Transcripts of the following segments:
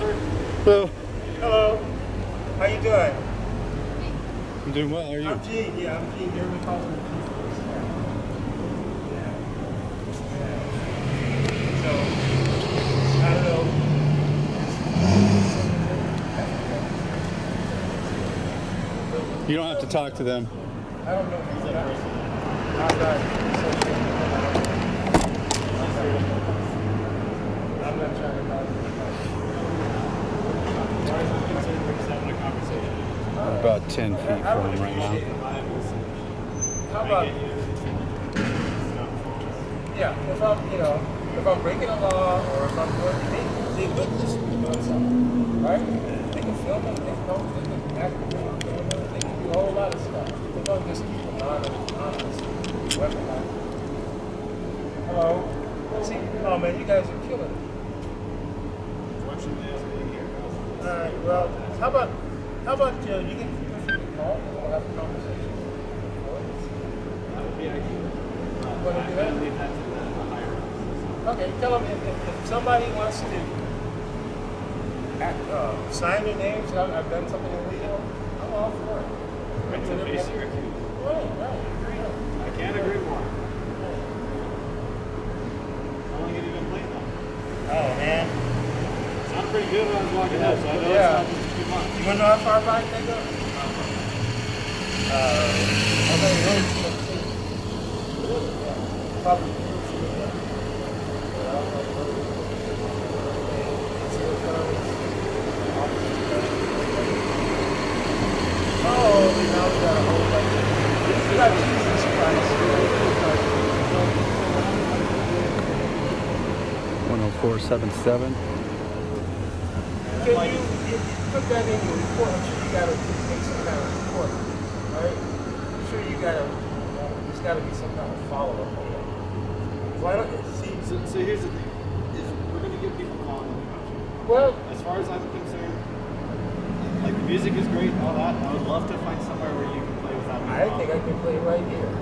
officer. Hello. Hello. How you doing? I'm doing well. How are you? I'm Gene. Yeah, I'm Gene. You're calling me Gene. So, I don't know. You don't have to talk to them. I don't know who's that person. I'm not trying to talk to them. We're about 10 feet from him right now. How about, yeah, if I'm, if I'm breaking a law or if I'm doing, they witness me doing something, right? They can film it, they can act, they can do a whole lot of stuff. They don't just keep anonymous, weaponized. Hello? See, oh man, you guys are killing me. Alright, well, how about you get permission to call and we'll have a conversation? Want to do that? Okay, tell them if somebody wants to sign their names, I've done something illegal, I'm all for it. Right. I can't agree more. I want to get even played though. Oh man. Sounded pretty good when I was walking up, so I know it's not just too much. You want to know how far back they go? Probably. Oh, now we got a whole bunch of... We got Jesus Christ. 10477. Can you put that in your report? I'm sure you got to make some kind of report, right? I'm sure you got to, there's got to be some kind of follow-up on that. Why don't you see? So here's the thing: is we're going to give people a law in the country. Well, as far as I'm concerned, like the music is great, and all that. I would love to find somewhere where you can play without. I think I can play right here.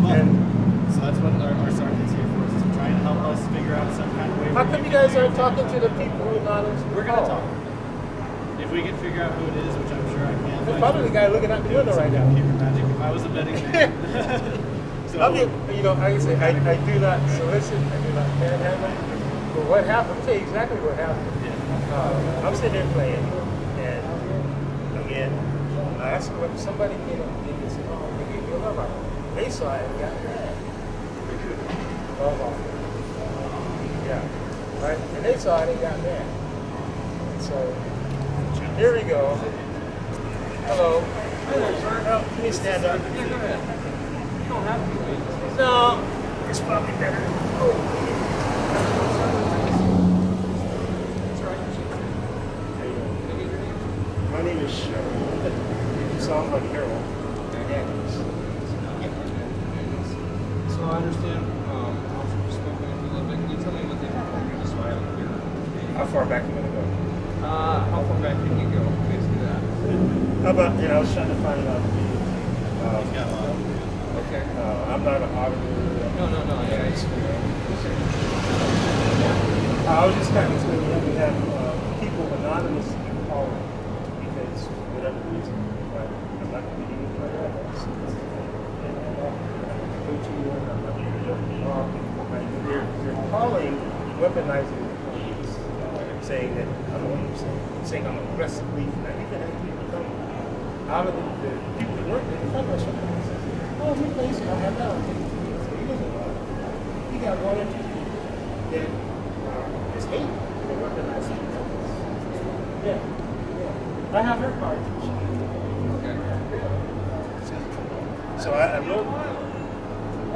And so that's what our sergeant's here for, is to try and help us figure out some kind of way. How come you guys aren't talking to the people who are not in? We're going to talk. If we can figure out who it is, which I'm sure I can. There's probably the guy looking out the window right now. Computer magic. If I was a betting man. So, I mean, like I say, I do not solicit, I do not panhandle. But what happened? I'll tell you exactly what happened. I'm sitting there playing, and again, I asked what somebody came up and said, "Oh, they gave you a number." They saw it and got mad. Yeah, right. And they saw it and got mad. So here we go. Hello. Hi there, sir. Oh, can you stand up? Yeah, go ahead. You don't have to wait. No, it's probably better. Oh. My name is Schaumburg Harold. So I understand, officer just spoke with you a little bit. Can you tell me what they performed here just so I don't hear? How far back you want to go? How far back can you go? Basically that. How about, I was trying to find out. Okay. I'm not an auditor. No. Yeah, I was just kind of explaining that we have people anonymously calling because whatever reason, right? I'm not going to be using my address. They're calling, weaponizing the police, saying that saying I'm aggressively, not even actually become out of the people that work there. The federal sheriff says, "Oh, we place I have that on tape." He got one or two people that is hate. They weaponize the police. Yeah. I have her card. Okay. So I wrote. I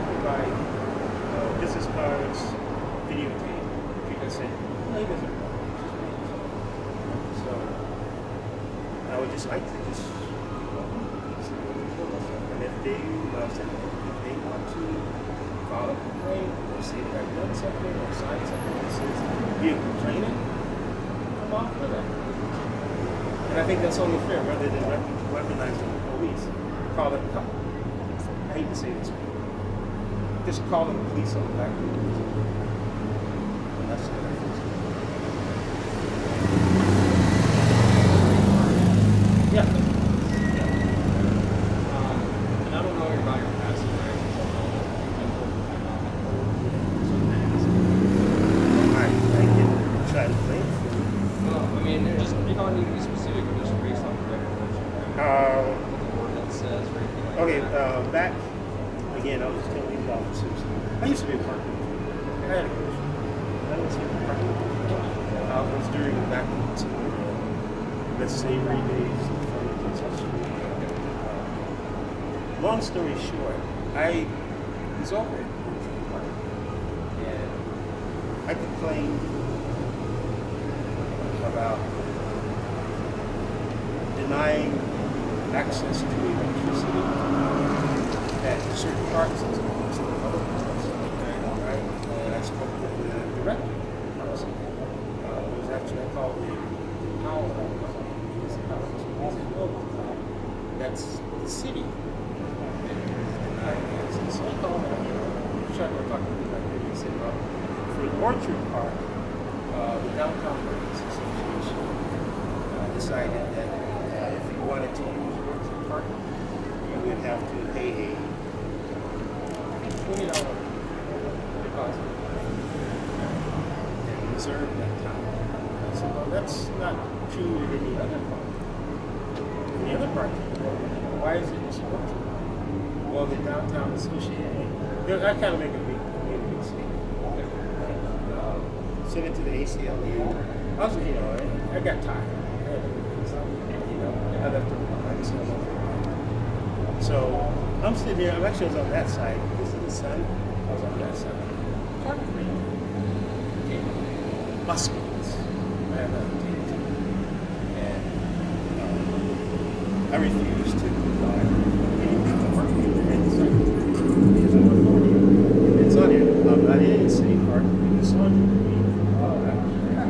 provide business cards, videotape. People say, "No, he doesn't." So I would just like to just, and if they want to file a complaint or say that I've done something or sign something that says be a complainant, come off with it. And I think that's only fair, rather than weaponizing the police. Call it, I hate to say this, just calling the police on the back. less than that. Yeah. And I don't know about your past experience. I can try to blame for Well, I mean, you don't need to be specific, but just based on the recollection. it. What the ordinance says or anything like Okay, that. back again, I was just telling these officers. I used to be a parking. I had a coach. I didn't see the parking. I was during back to the slavery days of Farmington, such. Long story short, I was over it. And I complained about denying access to electricity at certain parts of the other parts. Right? And I spoke with the director. It was actually I called the power company. He said, "Oh, that's the city." And I said, "So I called him. Tried to talk to the director. He said, "Well, for Orchard Park, the Downtown Buildings Association decided that if you wanted to use Orchard Park, you would have to pay a $20 deposit and reserve that time." I said, "Well, that's not true in any other park. In the other park, why is it just Orchard? Well, the Downtown Association, I kind of make a big mistake. Sent it to the ACLU. I was, I got tired. I left it behind. So I'm sitting here. I was on that side. This is the sun. I was on that side. Park green. Okay. Muskets. I have that taped. And I refused to buy any park green inside. Because I'm a 40. It's on here. I'm not in the city park. It's on here. I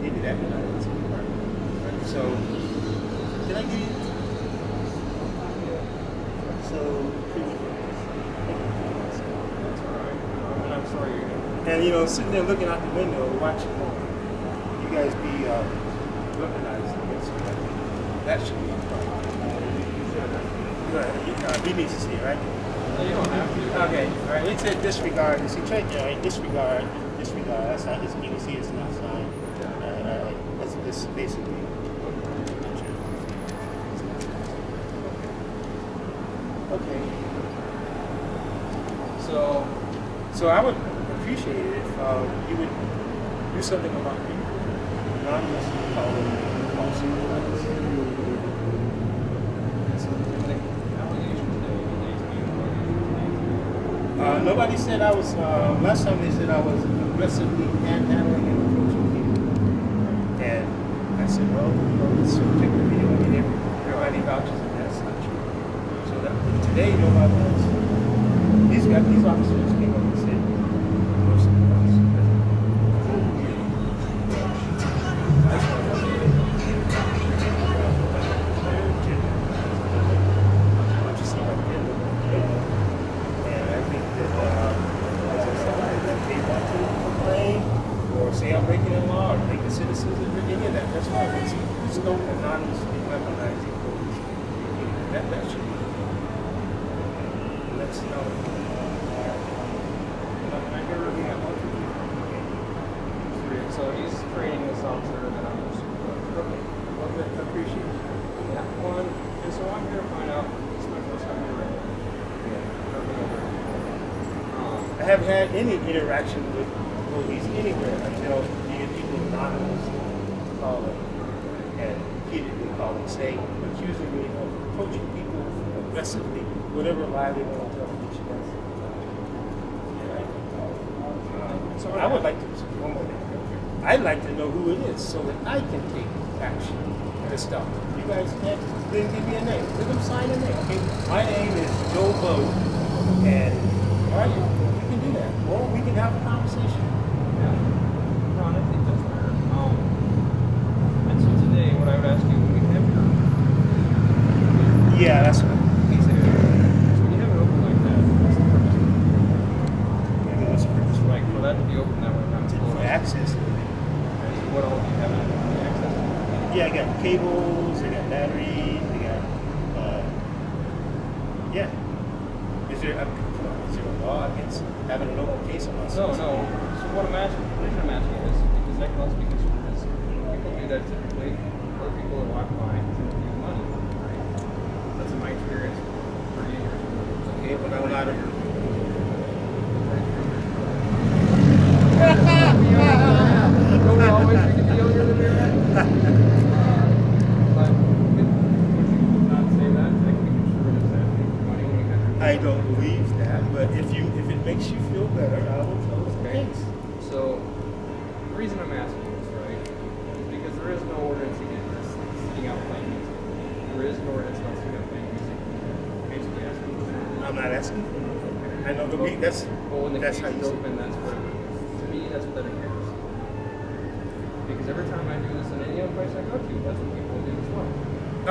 did that when I was in city park. So, can I give you? So, That's all right. And I'm sorry you're and sitting there looking out the window, watching you guys be weaponized against you. That should be a problem. Go ahead. He needs to see it, right? No, you don't have to. Okay. All right. It said disregard. You see, right there, right? Disregard. That's not. You can see it's not signed. That's basically. Okay. So I would appreciate it if you would do something about the anonymous calling false complaints. Nobody said I was. Last time they said I was aggressively panhandling and approaching people, and I said, well, let's check the video. I mean, everybody vouches, and that's not true. So today, nobody else. These officers came up and said, "No, something else." I just want to say that. I'm just saying, and I think that as I said, if they want to complain or say I'm breaking the law or take the citizens of Virginia, that's fine. It's no anonymously weaponizing police. That should be. Let's know. So he's training this officer that I'm supposed Okay. Well, I appreciate it. Yeah. Well, and so I'm here to find out. It's my first time here. I haven't had any interaction with police anywhere until you get people anonymously calling and repeatedly calling, saying, accusing me of approaching people aggressively, whatever lie they want to tell me. So I would like to, one more thing. I'd like to know who it is so that I can take action to stop it. You guys can't then give me a name. Let them sign a name. Okay, my name is Joe Bow, and all right, you can do that. Or we can have a conversation. Yeah. Ron, I think that's fair. And so today, what I would ask you, when we have your Yeah, that's what. case area, so when you have it open like that, what's the purpose? What's the purpose? Like for that to be open that way, not For closed. access to it. What all do you have access to? Yeah, I got cables, I got batteries, I got, yeah. Is there a law against having an open case on us? No. So what I'm asking, the reason I'm asking is because that causes me concern is people do that typically, or people that walk by to use money, right? That's in my experience for 30 years. Okay, but I'm not a... Don't we always think to be younger than we are? But would you not say that? Like we can sure it's asking for money when you have I don't believe that, but if it makes you feel better, I will close the Okay. case. So the reason I'm asking this, right, is because there is no ordinance against sitting out playing music. There is no ordinance about sitting out playing music. Basically asking for it. I'm not asking for it. I know the week, that's Well, when the that's case how you is say open, that's what it is. To me, that's what that occurs. Because every time I do this in any other place I go to, that's what people do as well.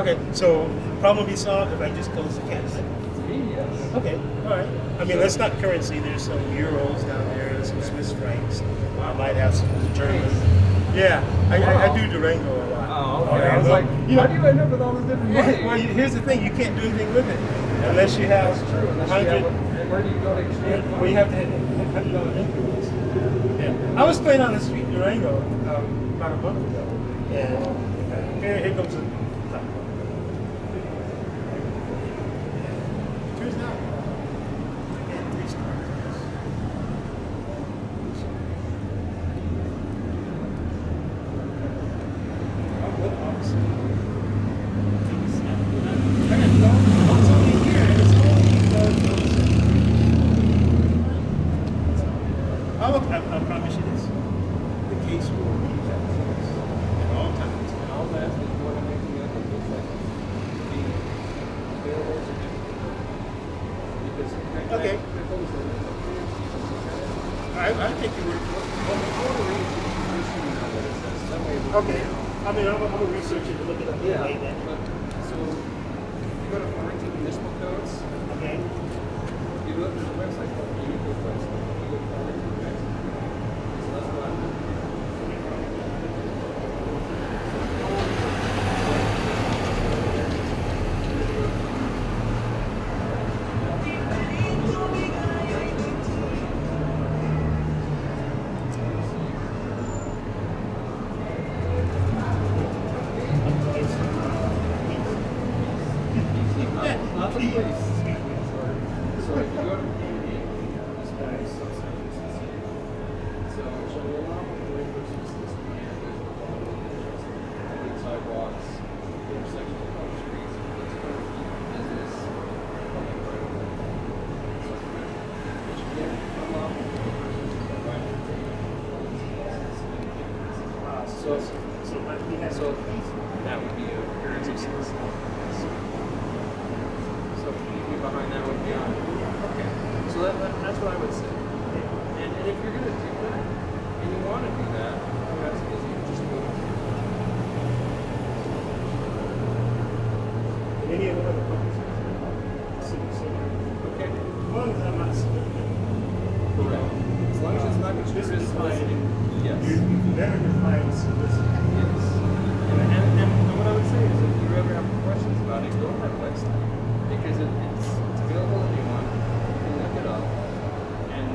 Okay, so problem will be solved if I just close the case. To me, yes. Okay, all right. I mean, let's not currency. There's some euros down there, there's some Swiss francs. I might have some German. Yeah, I do Durango a lot. Oh, okay. I was like, how do you end up with all this different money? Well, here's the thing: you can't do anything with it unless you have That's true. Unless you have and where do you go to exchange money? Well, you have to have influence. Yeah. I was playing on the street in Durango about a month ago, and here comes a. Turns out, I can't restart this. I'm good, obviously. I got no, it's only a year, and it's only I promise you this. The case will be justice at all times. And all that is what I'm making up of this, like, being available to different because Okay. I take your word for it. Okay. I mean, I'm a researcher to look it up. Yeah. Then. But, so you go to Farmington Municipal Codes. Okay. You look, there's a website called the Equal website. You look Farmington next. So that's what I'm doing. Not the police. So if you go to community, this guy is so shall we allow oathbreakers to use command sidewalks, intersections of public streets, business, public right of way. So which again, unlawful for a person to provide so that would be a appearance of solicitation. So anything behind that would be on. Okay. So that's what I would say. And if you're going to do that, and you want to do that, that's easy. You just go. Any of the other public city. Okay. As long as I'm not submitting. Correct. As long as it's not This construed is as fine. soliciting. Yes. You better define soliciting. Yes. And what I would say is if you ever have questions about it, go to that website. Because it's available to anyone. You can look it up. And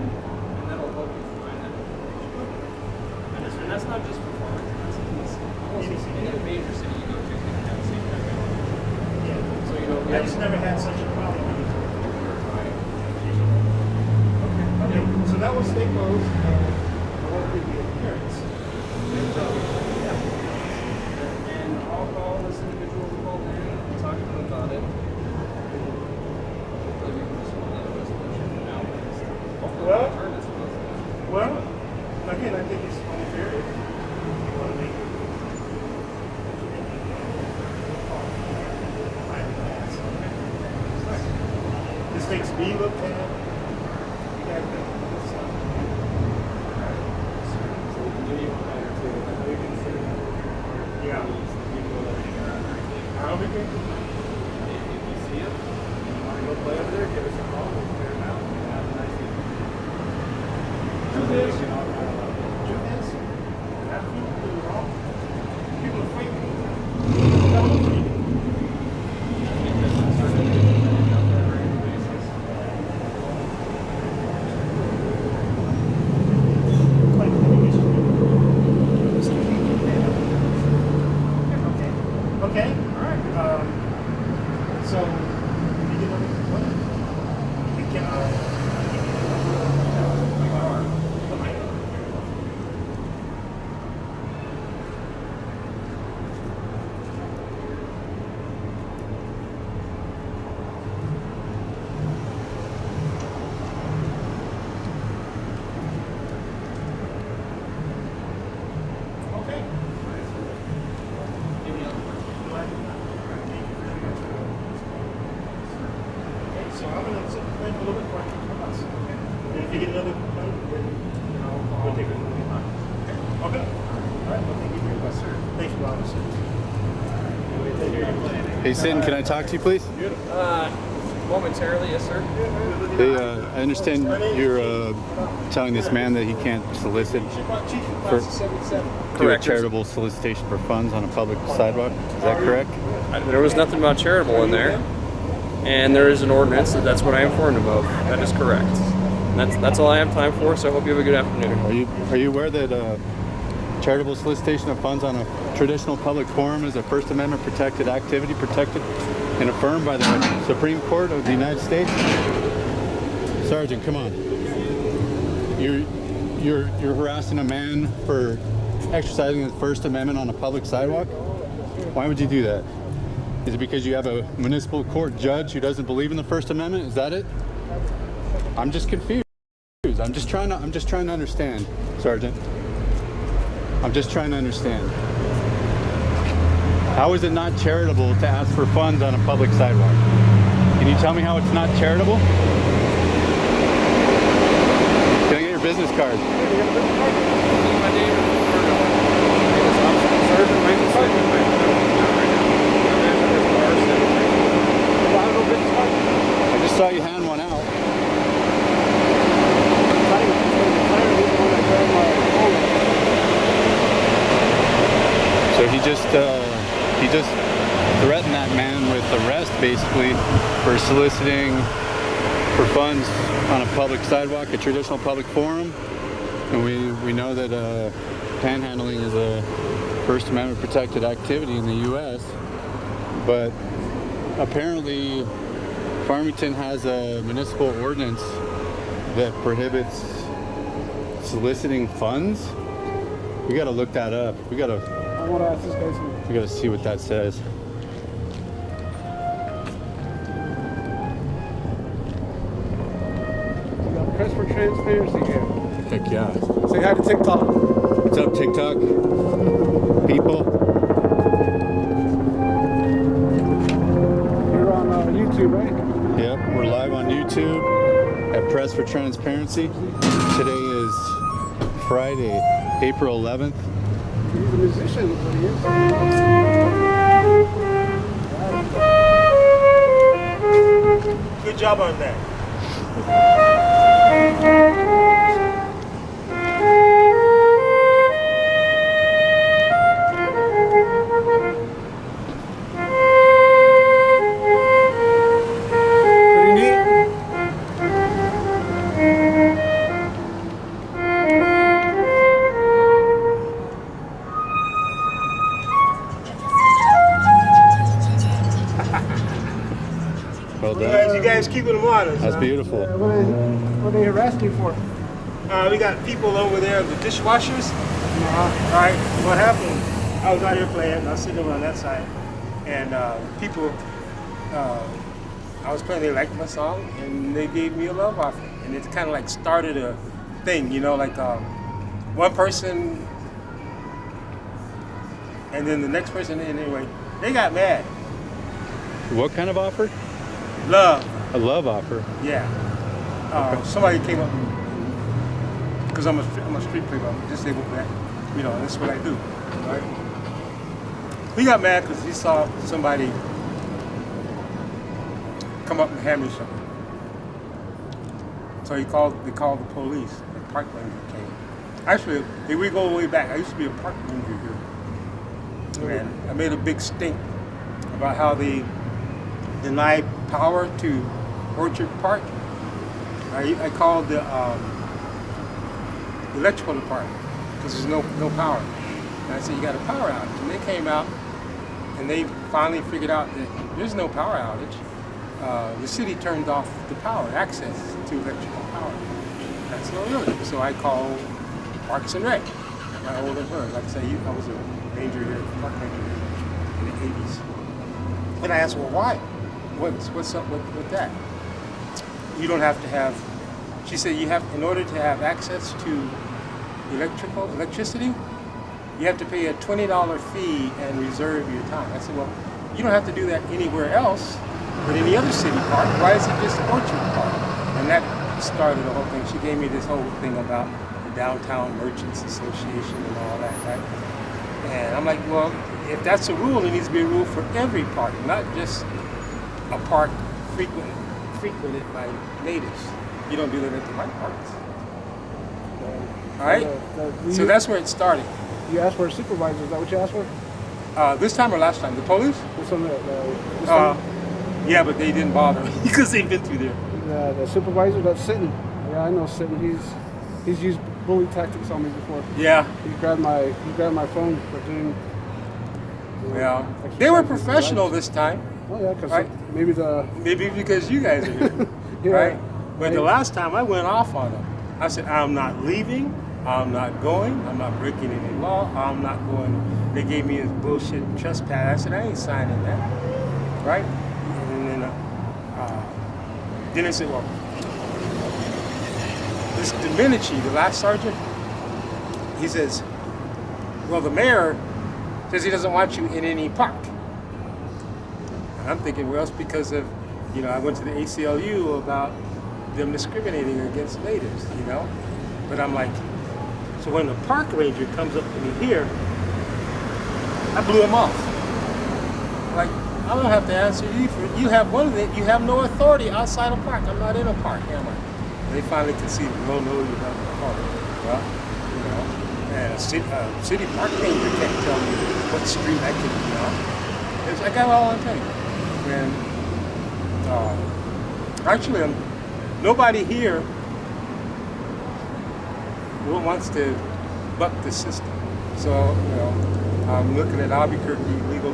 that'll help you find that information. And that's not just for Farmington, that's almost any major city you go to is going to have the same kind of information. Yeah. So you know, I just never had such a problem. Right. Okay. So that was stay closed. I want to do the appearance. And I'll call this individual who called in and talk to them about it. Hopefully we can just hold that resolution now. Hopefully Well- we'll turn this resolution. Well, again, I think it's unfair if you want to make it. This makes me look bad. You guys know this stuff. Yeah. I'll be good. If you see it, and you want to go play over there, give us a call. We'll clear it out. Have a nice evening. Do this. Hey, Sin, can I talk to you, please? Momentarily, yes, sir. Hey, I understand you're telling this man that he can't solicit for do a charitable solicitation for funds on a public sidewalk. Is that correct? There was nothing about charitable in there, and there is an ordinance that's what I informed him of. That is correct. And that's all I have time for. So I hope you have a good afternoon. Are you aware that charitable solicitation of funds on a traditional public forum is a First Amendment protected activity, protected and affirmed by the Supreme Court of the United States? Sergeant, come on. You're harassing a man for exercising his First Amendment on a public sidewalk? Why would you do that? Is it because you have a municipal court judge who doesn't believe in the First Amendment? Is that it? I'm just confused. I'm just trying to understand, Sergeant. I'm just trying to understand. How is it not charitable to ask for funds on a public sidewalk? Can you tell me how it's not charitable? Can I get your business card? My name is Sergeant Michael Sidman. I just saw you hand one out. So he just threatened that man with arrest, basically, for soliciting for funds on a public sidewalk, a traditional public forum. And we know that panhandling is a First Amendment protected activity in the U.S. But apparently Farmington has a municipal ordinance that prohibits soliciting funds. We gotta look that up. I want to ask this guy something. We gotta see what that says. We got press for transparency here. Heck yeah. Say hi to TikTok. What's up, TikTok? People? You're on YouTube, right? Yep, we're live on YouTube at Press for Transparency. Today is Friday, April 11th. He's a musician, is what he is. Good job on that. Pretty neat. Well Glad done. you guys keeping them honest. That's huh? beautiful. What they harassed you for? We got people over there, the dishwashers. All right, what happened? I was out here playing. I was sitting over on that side, and people. I was playing. They liked my song, and they gave me a love offering, and it kind of like started a thing, you know, like one person, and then the next person. And anyway, they got mad. What kind of offer? Love. A love offer. Yeah. Somebody came up because I'm a street player, I'm disabled vet. You know, that's what I do. Right? He got mad because he saw somebody come up and hand me something. So they called the police. The park ranger came. Actually, we go way back. I used to be a park ranger here, and I made a big stink about how they denied power to Orchard Park. I called the electrical department because there's no power. And I said, you got a power outage. And they came out and they finally figured out that there's no power outage. The city turned off the power, access to electrical power. That's not really. So I called Parks and Rec. My old employer. Like I say, I was a ranger here, park ranger here in the 80s. And I asked, well, why? What's up with that? You don't have to have, she said, you have, in order to have access to electricity, you have to pay a $20 fee and reserve your time. I said, well, you don't have to do that anywhere else, but any other city park. Why is it just Orchard Park? And that started the whole thing. She gave me this whole thing about the Downtown Merchants Association and all that, right? And I'm like, well, if that's a rule, it needs to be a rule for every park, not just a park frequented by natives. You don't do that at the white parks. All right? So that's where it started. You asked for a supervisor. Is that what you asked for? This time or last time? The police? This one, this one? Yeah, but they didn't bother because they've been through there. The supervisor that's sitting. Yeah, I know sitting. He's used bully tactics on me before. Yeah. He grabbed my phone for doing. Yeah. They were professional this time. Oh yeah, because right? maybe because you guys are here, yeah. right? But the last time I went off on them. I said, I'm not leaving. I'm not going. I'm not breaking any law. I'm not going. They gave me this bullshit trespass. I said, I ain't signing that, right? And then they said, well, this Domenici, the last sergeant, he says, well, the mayor says he doesn't want you in any park. And I'm thinking, well, it's because of, I went to the ACLU about them discriminating against natives, But I'm like, so when the park ranger comes up to me here, I blew him off. Like, I don't have to answer you for, you have no authority outside a park. I'm not in a park, am I? And they finally conceded, no, you're not in a park. Well, and a city park ranger can't tell me what street I can be on. I got all on tape. And actually, nobody here wants to buck the system. So, I'm looking at Albuquerque legal.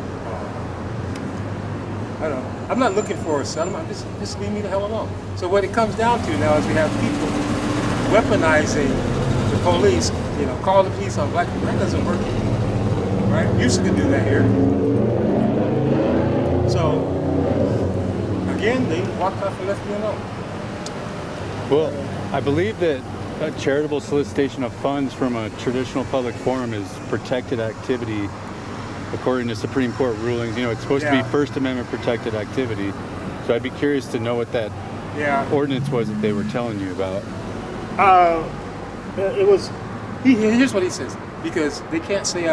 I don't know. I'm not looking for a settlement. Just leave me the hell alone. So what it comes down to now is we have people weaponizing the police. Call the police on black people. That doesn't work anymore, right? Used to do that here. So again, they walked off and left me alone. Well, I believe that a charitable solicitation of funds from a traditional public forum is protected activity according to Supreme Court rulings. It's supposed to be First Amendment protected activity. So I'd be curious to know what that ordinance was that they were telling you about. It was, here's what he says, because they can't say,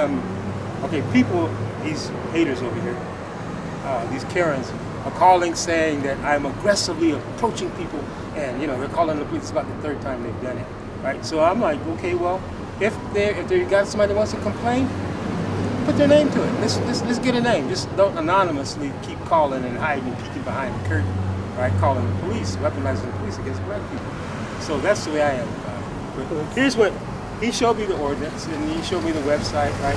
people, these haters over here, these Karens, are calling saying that I'm aggressively approaching people, and they're calling the police. It's about the third time they've done it, right? So I'm like, okay, well, if they got somebody that wants to complain, put their name to it. Let's get a name. Just don't anonymously keep calling and hiding and peeking behind the curtain, right? Calling the police, weaponizing the police against black people. So that's the way I am about it. But here's what he showed me: the ordinance, and he showed me the website, right?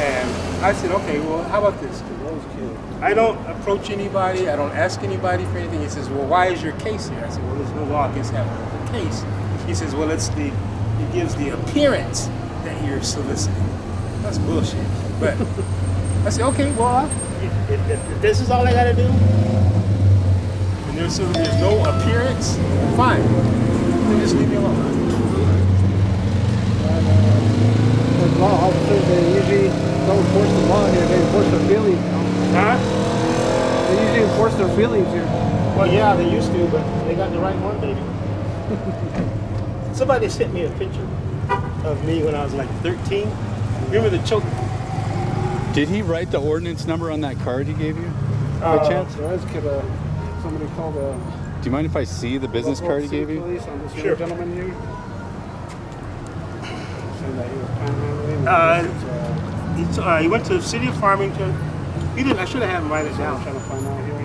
And I said, okay, well, how about this? I don't approach anybody. I don't ask anybody for anything. He says, well, why is your case here? I said, well, there's no law against having a case. He says, well, it gives the appearance that you're soliciting. That's bullshit. But I said, okay, well, if this is all I got to do, and there's no appearance, fine. Then just leave me alone. Law officers, they usually don't enforce the law here. They enforce their feelings. Huh? They usually enforce their feelings here. Well, yeah, they used to, but they got the right one, baby. Somebody sent me a picture of me when I was like 13. Remember the choke? Did he write the ordinance number on that card he gave you, by chance? Somebody called Do you mind if I see the business card he gave you? Police on this Sure. gentleman here. Saying that he was panhandling. He went to the city of Farmington. He didn't. I should have had him write it I'm down. trying to find out here.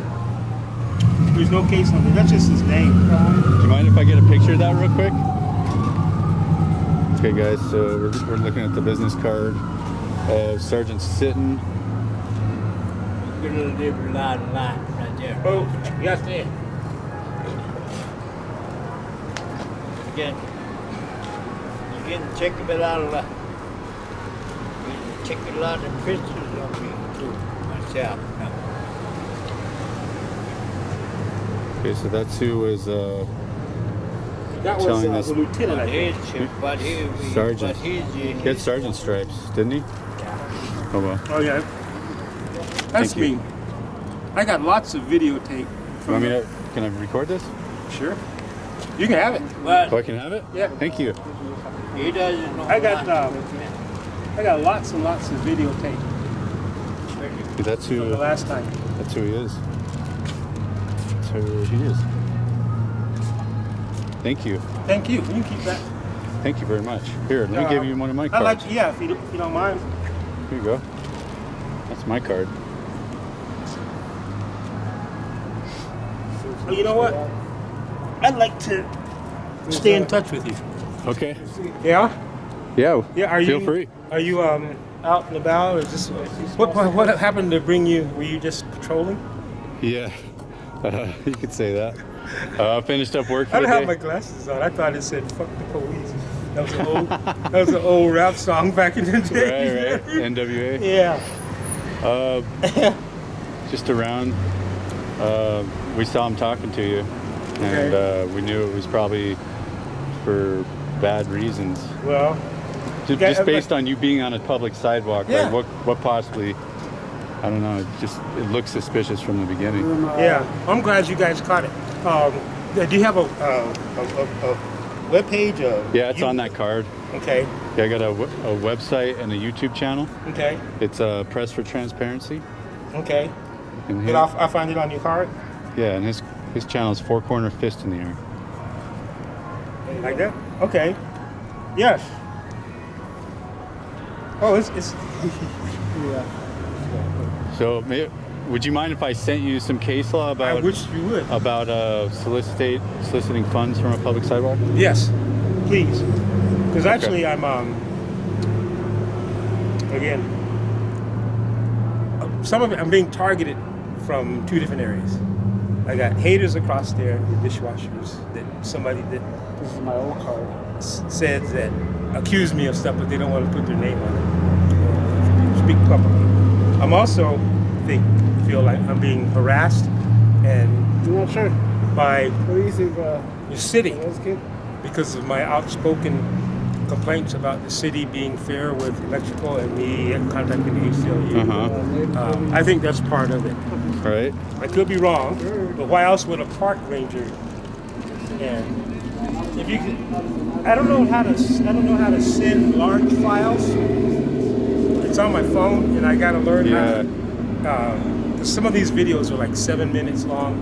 There's no case number. That's just his name. Do you mind if I get a picture of that real quick? Okay, guys, so we're looking at the business card of Sergeant Sitton. Get a little different line right there. Oh, yes, there. Again, you can check a lot of check a lot of pictures of me too myself. Okay, so that's who was That was telling this the lieutenant, I think. sergeant. He had sergeant stripes, didn't he? Oh well. Oh, yeah. That's Thank you. me. I got lots of videotape. Want me to, can I record this? Sure. You can have it. But Oh, I can have it? Yeah. Thank you. he doesn't know. I got, I got lots and lots of videotape That's from who. the last time. That's who he is. That's who he is. Thank you. Thank you. You can keep that. Thank you very much. Here, let me give you one of my I cards. like, yeah, if you don't mind. Here you go. That's my card. You know what? I'd like to stay in touch with you. Okay. Yeah? Yeah. Yeah, are Feel you free. Are you out and about, or is this what happened to bring you? Were you just patrolling? Yeah. You could say that. Finished up work for I the don't have day. my glasses on. I thought it said "fuck the police." That was an old rap song back in the day. Right. NWA. Yeah. Just around. We saw him talking to you, and we knew it was probably for bad reasons. Well. Just based on you being on a public sidewalk, Yeah. like what possibly, I don't know, it looks suspicious from the beginning. Yeah, I'm glad you guys caught it. Do you have a web page? Yeah, it's on that card. Okay. Yeah, I got a website and a YouTube channel. Okay. It's Press for Transparency. Okay. And Did I find it on your card? yeah, and his channel is Four Corner Fist in the Air. Like that? Okay. Yes. Oh, it's Yeah. So, would you mind if I sent you some case law I about wish you would. soliciting funds from a public sidewalk? Yes, please. Because actually, I'm again, some of it I'm being targeted from two different areas. I got haters across there, the dishwashers, that somebody that This is my old card. said that accuse me of stuff, but they don't want to put their name on it. Speak publicly. I'm also feel like I'm being harassed and I'm not sure. by What do you think? the city Those kids? because of my outspoken complaints about the city being fair with electrical and me contacting the ACLU. I think that's part of it. Right. I could be wrong, but why else would a park ranger? And if you could, I don't know how to send large files. It's on my phone, and I got to learn how. Because some of these videos are like 7 minutes long,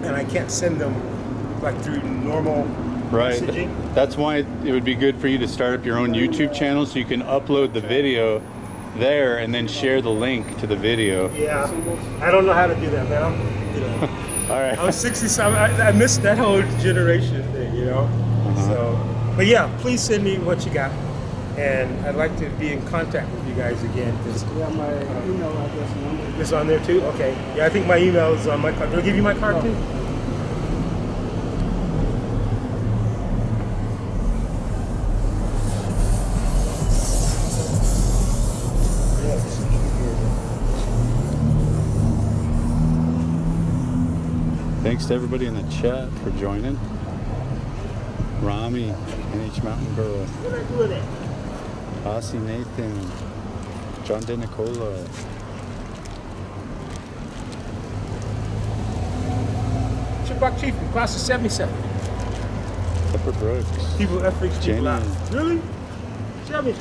and I can't send them like through normal messaging. That's why it would be good for you to start up your own YouTube channel so you can upload the video there and then share the link to the video. Yeah, I don't know how to do that, man. All right. I was 67. I missed that whole generation thing, So, but yeah, please send me what you got, and I'd like to be in contact with you guys again. Yeah, my email address and number. It's on there too. Okay. Yeah, I think my email is on my card. Did I give you my card too? Thanks to everybody in the chat for joining. Rami, NH Mountain Girl, What did I do with it? Aussie Nathan, John De Nicola, Chippewa Chief from class of 77. Pepper Brooks. People FX Jenny. Really?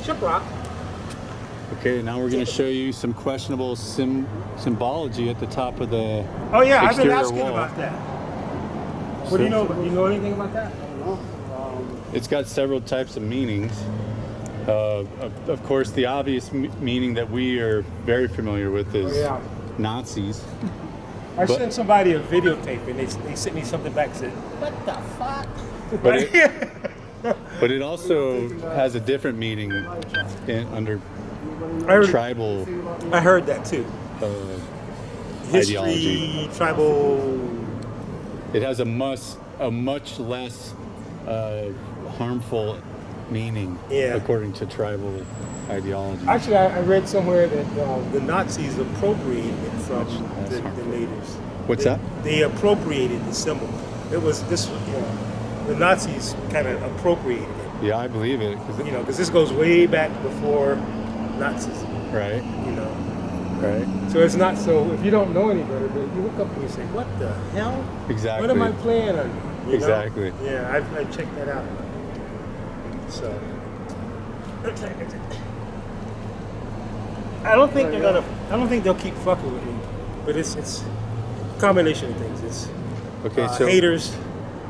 Chippewa? Okay, now we're going to show you some questionable symbology at the top of the Oh yeah, I've been exterior asking wall. about that. What do you know? Do you know anything about that? It's got several types of meanings. Of course, the obvious meaning that we are very familiar with is Nazis. I sent somebody a videotape and they sent me something back and said, "What the fuck?" But it also has a different meaning under tribal I heard that too. History, ideology. tribal. It has a much less harmful meaning, according to tribal ideology. Actually, I read somewhere that the Nazis appropriated it from the natives. What's that? They appropriated the symbol. It was this, the Nazis kind of appropriated it. Yeah, I believe it. Because this goes way back before Nazism. Right. Right. So it's not so. If you don't know any better, but you look up and you say, "What the hell? Exactly. What am I playing on?" Exactly. Yeah, I checked that out. So. I don't think I don't think they'll keep fucking with me, but it's a combination of things. It's Okay, so haters,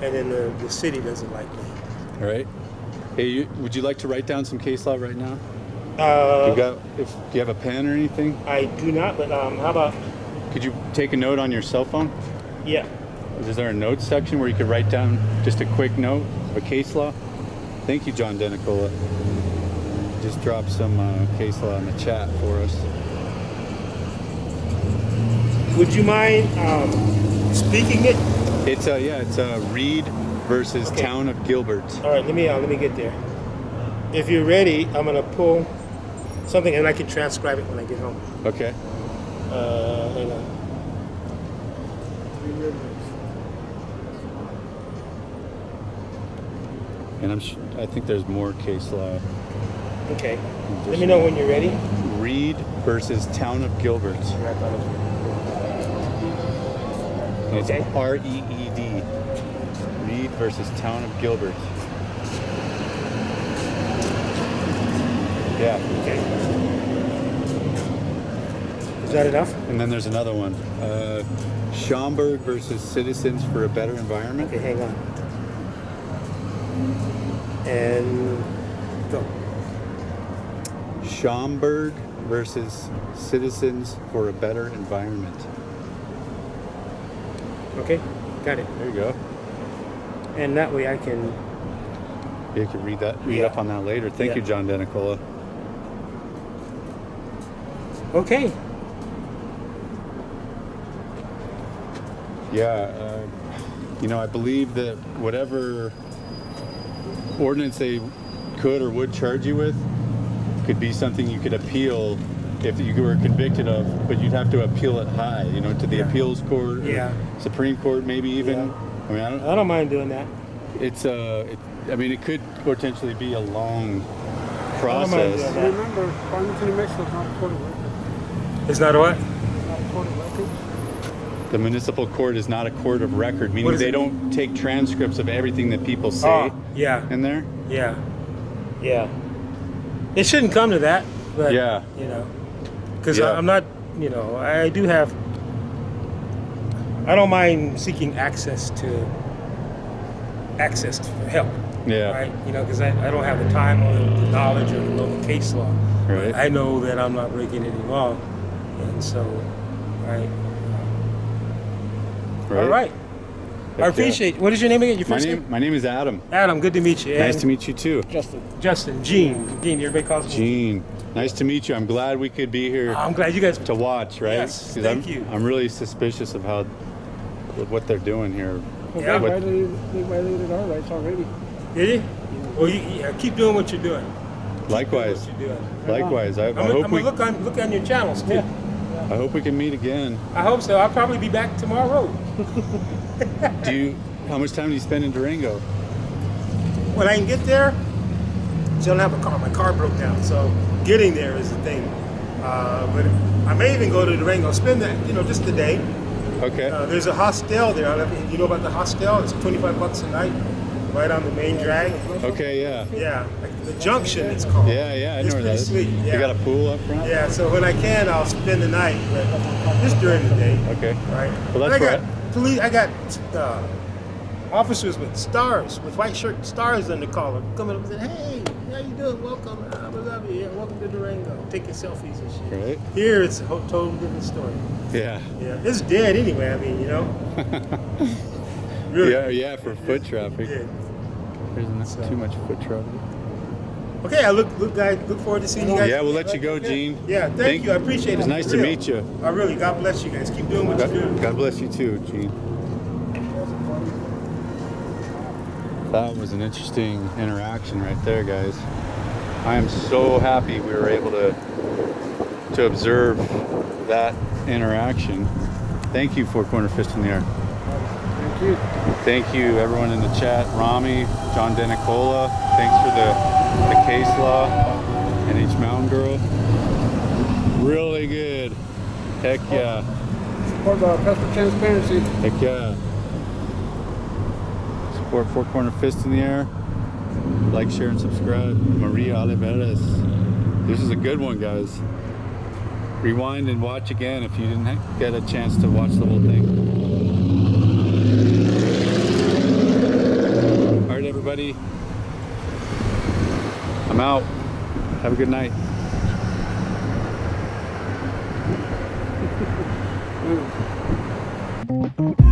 and then the city doesn't like me. all right. Hey, would you like to write down some case law right now? Do you have a pen or anything? I do not, but how about? Could you take a note on your cell phone? Yeah. Is there a notes section where you could write down just a quick note of a case law? Thank you, John Denicola. Just drop some case law in the chat for us. Would you mind speaking it? It's Reed versus Town of Gilbert. All right, let me get there. If you're ready, I'm gonna pull something and I can transcribe it when I get home. Okay. Hang on. And I think there's more case law. Okay. Let me know when you're ready. Reed versus Town of Gilbert. And it's Okay. R-E-E-D. Reed versus Town of Gilbert. Yeah. Okay. Is that enough? And then there's another one. Schaumburg versus Citizens for a Better Environment. Okay, hang on. And go. Schaumburg versus Citizens for a Better Environment. Okay, got it. There you go. And that way I can. You can read Yeah. up on that later. Thank Yeah. you, John Denicola. Okay. Yeah, I believe that whatever ordinance they could or would charge you with could be something you could appeal if you were convicted of, but you'd have to appeal it high, to the Yeah. appeals court, or Yeah. Supreme Court, maybe even. Yeah. I mean, I don't mind doing that. it could potentially be a long I don't mind process. doing that. Remember, Farmington, New Mexico is not a court of record. It's not a what? It's not a court of record. The municipal court is not a court of record, What meaning does they it don't take transcripts of everything that people say Yeah. in there. Yeah. Yeah. It shouldn't come to that, but Yeah. because Yeah. I'm not, I do have. I don't mind seeking access to help. Yeah. Right. Because I don't have the time or the knowledge or the local case law. Right. I know that I'm not breaking any law, and so, right. All right. I appreciate. What is your name again? Your first name? My name is Adam. Adam. Good to meet you. Nice And to meet you too. Justin. Gene. Everybody calls me. Gene. Nice to meet you. I'm glad we could be here I'm glad you guys. to watch, right? Yes, 'Cause thank you. I'm really suspicious of what they're doing here. Well, Yeah. they violated our rights already. Did you? Well, you keep doing what you're doing. Likewise. What you're doing. Likewise. I I'm hope gonna look on your channels too. I hope we can meet again. I hope so. I'll probably be back tomorrow. How much time do you spend in Durango? When I can get there, so I don't have a car. My car broke down, so getting there is the thing. But I may even go to Durango, spend that, just the day. Okay. There's a hostel there. I don't know if you know about the hostel. It's $25 a night, right on the main drag. Okay, yeah. Yeah, like the Junction it's called. Yeah, I know It's where that pretty is. sweet. Yeah. You got a pool up front? Yeah, so when I can, I'll spend the night, but just during the day. Okay. Right. Well, that's I got officers with stars, with white shirt stars on the collar, coming up and saying, "Hey, how you doing? Welcome. I love you. Yeah, welcome to Durango. Taking selfies and shit." Right. Here, it's a total different story. Yeah. Yeah, it's dead anyway. I mean, Really. Yeah, for foot traffic. Yeah. There's not too much foot traffic. Okay, I look forward to seeing you guys. Yeah, we'll let you go, Gene. Yeah, thank you. I appreciate it. It's nice to Real. meet you. I really, God bless you guys. Keep doing what you're doing. God bless you too, Gene. That was an interesting interaction right there, guys. I am so happy we were able to observe that interaction. Thank you, Four Corner Fist in the Air. Thank you. Thank you, everyone in the chat. Rami, John Denicola, thanks for the case law. NH Mountain Girl. Really good. Heck yeah. Support Pastor Transparency. Heck yeah. Support Four Corner Fist in the Air. Like, share, and subscribe. Maria Oliveras. This is a good one, guys. rewind and watch again if you didn't get a chance to watch the whole thing. All right, everybody. I'm out. Have a good night. Mm.